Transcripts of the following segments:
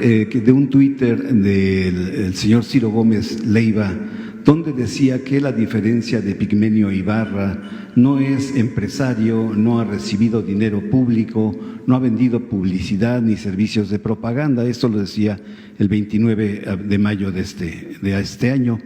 de un Twitter del señor Ciro Gómez Leiva, donde decía que la diferencia de Pigmenio Ibarra no es empresario, no ha recibido dinero público, no ha vendido publicidad ni servicios de propaganda. Esto lo decía el 29 de mayo de este año.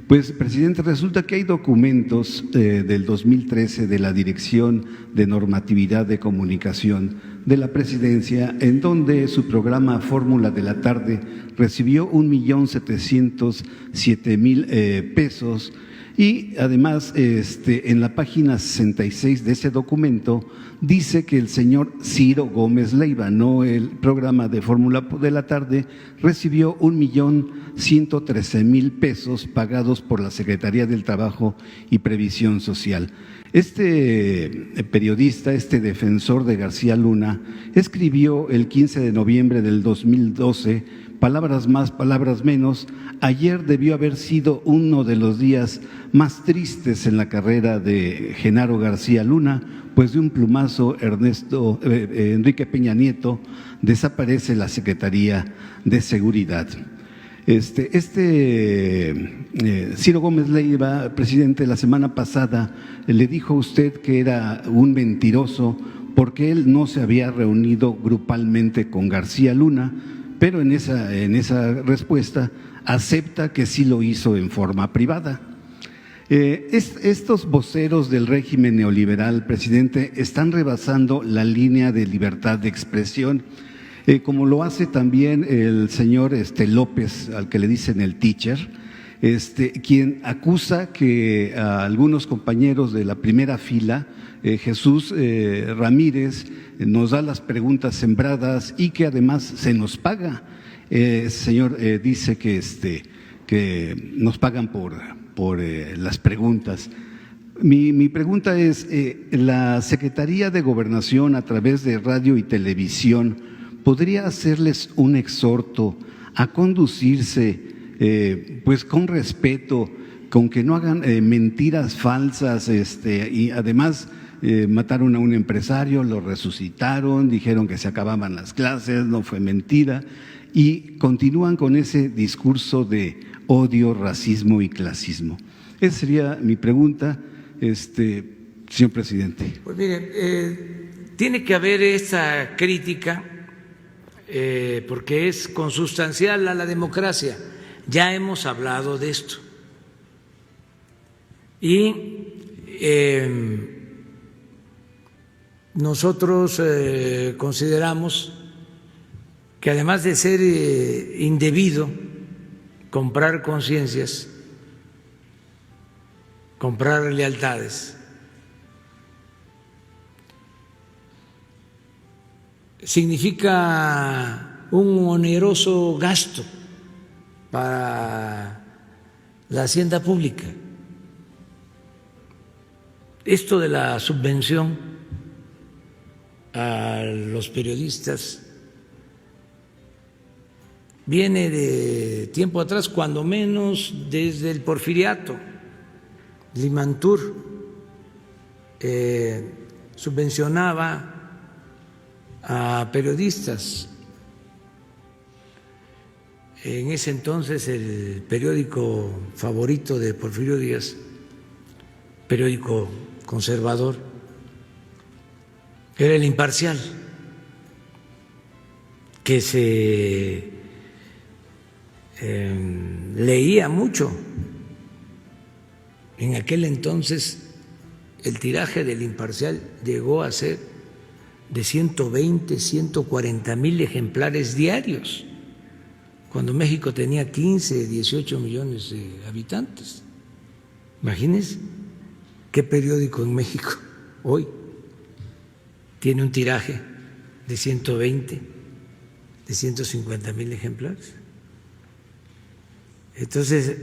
Pues, presidente, resulta que hay documentos del 2013 de la Dirección de Normatividad de Comunicación de la Presidencia, en donde su programa Fórmula de la Tarde recibió 1.707.000 pesos. Y además, en la página 66 de ese documento dice que el señor Ciro Gómez Leiva, no el programa de Fórmula de la Tarde, recibió 1.113.000 pesos pagados por la Secretaría del Trabajo y Previsión Social. Este periodista, este defensor de García Luna, escribió el 15 de noviembre del 2012, palabras más, palabras menos: ayer debió haber sido uno de los días más tristes en la carrera de Genaro García Luna, pues de un plumazo Enrique Peña Nieto desaparece la Secretaría de Seguridad. Ciro Gómez Leiva, presidente, la semana pasada le dijo a usted que era un mentiroso porque él no se había reunido grupalmente con García Luna, pero en esa respuesta acepta que sí lo hizo en forma privada. Estos voceros del régimen neoliberal, presidente, están rebasando la línea de libertad de expresión, como lo hace también el señor López, al que le dicen el teacher, quien acusa que a algunos compañeros de la primera fila, Jesús Ramírez, nos da las preguntas sembradas y que además se nos paga. Señor dice que nos pagan por las preguntas. Mi pregunta es, ¿la Secretaría de Gobernación, a través de radio y televisión, podría hacerles un exhorto a conducirse pues con respeto, con que no hagan mentiras falsas, y además mataron a un empresario, lo resucitaron, dijeron que se acababan las clases, no fue mentira, y continúan con ese discurso de odio, racismo y clasismo? Esa sería mi pregunta, señor presidente. Pues mire, tiene que haber esa crítica porque es consustancial a la democracia. Ya hemos hablado de esto. Y nosotros consideramos que además de ser indebido comprar conciencias, comprar lealtades, significa un oneroso gasto para la hacienda pública. Esto de la subvención a los periodistas viene de tiempo atrás, cuando menos desde el Porfiriato. Limantur subvencionaba a periodistas. En ese entonces el periódico favorito de Porfirio Díaz, periódico conservador, era El Imparcial, que se leía mucho. En aquel entonces el tiraje del Imparcial llegó a ser de 120, 140.000 ejemplares diarios, cuando México tenía 15, 18 millones de habitantes. Imagínense qué periódico en México hoy tiene un tiraje de 120, de 150.000 ejemplares. Entonces,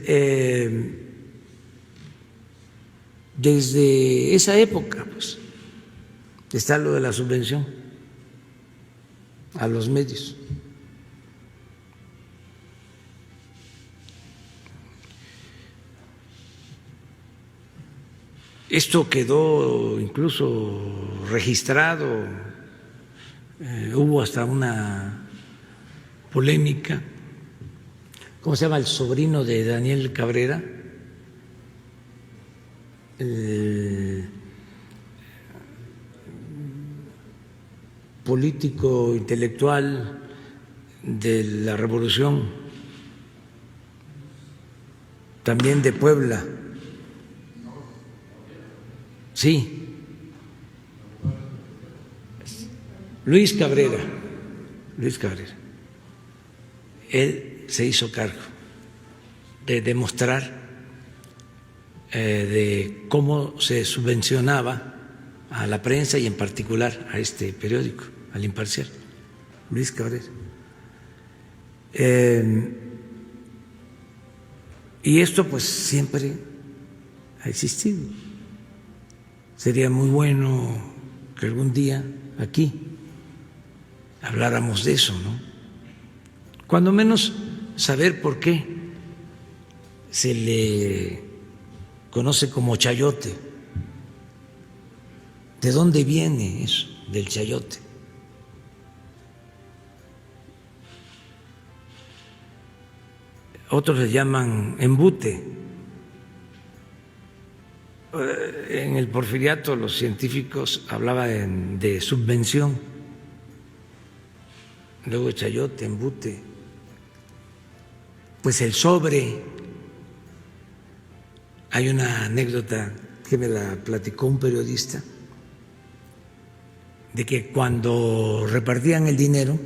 desde esa época, pues, está lo de la subvención a los medios. Esto quedó incluso registrado, hubo hasta una polémica. ¿Cómo se llama el sobrino de Daniel Cabrera? El político intelectual de la Revolución, también de Puebla. Sí, Luis Cabrera. Él se hizo cargo de demostrar de cómo se subvencionaba a la prensa y en particular a este periódico, al Imparcial, Luis Cabrera. Y esto pues siempre ha existido. Sería muy bueno que algún día aquí habláramos de eso, ¿no? Cuando menos saber por qué se le conoce como chayote. ¿De dónde viene eso del chayote? Otros le llaman embute. En el Porfiriato los científicos hablaban de subvención, luego chayote, embute. Pues el sobre, hay una anécdota que me la platicó un periodista, de que cuando repartían el dinero,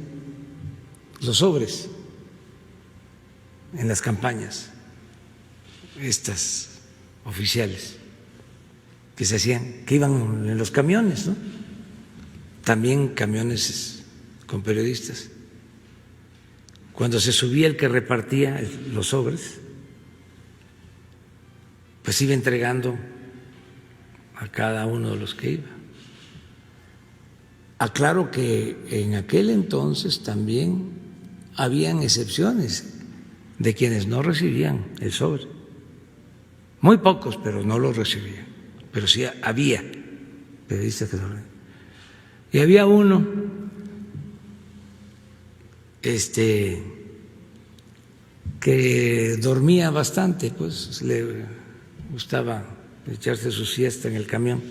los sobres, en las campañas, estas oficiales, que se hacían, que iban en los camiones, ¿no? También camiones con periodistas. Cuando se subía el que repartía los sobres, pues iba entregando a cada uno de los que iba. Aclaro que en aquel entonces también habían excepciones de quienes no recibían el sobre. Muy pocos, pero no lo recibían. Pero sí había periodistas que no lo recibían. Y había uno que dormía bastante, pues le gustaba echarse su siesta en el camión,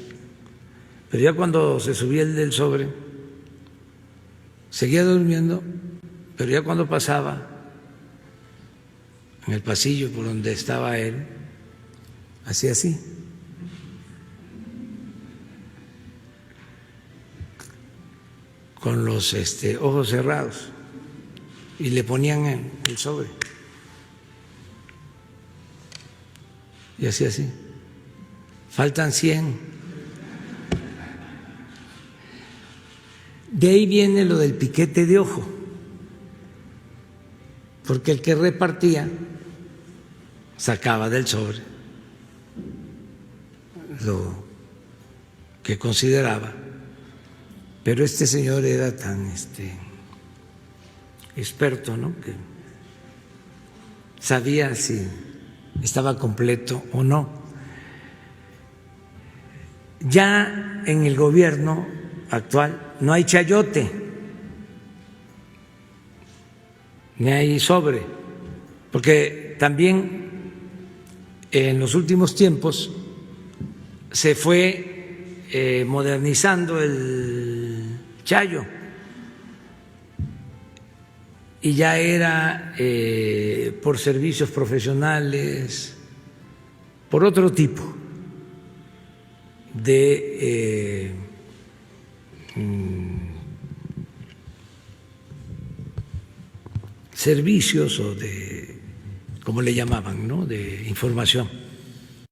pero ya cuando se subía el del sobre seguía durmiendo, pero ya cuando pasaba en el pasillo por donde estaba él, hacía así. Con los ojos cerrados, y le ponían el sobre y así, faltan 100. De ahí viene lo del piquete de ojo, porque el que repartía sacaba del sobre lo que consideraba, pero este señor era tan experto, ¿no?, que sabía si estaba completo o no. Ya en el gobierno actual no hay chayote, ni hay sobre, porque también en los últimos tiempos se fue modernizando el chayo y ya era por servicios profesionales, por otro tipo de servicios o de, como le llamaban, ¿no?, de información.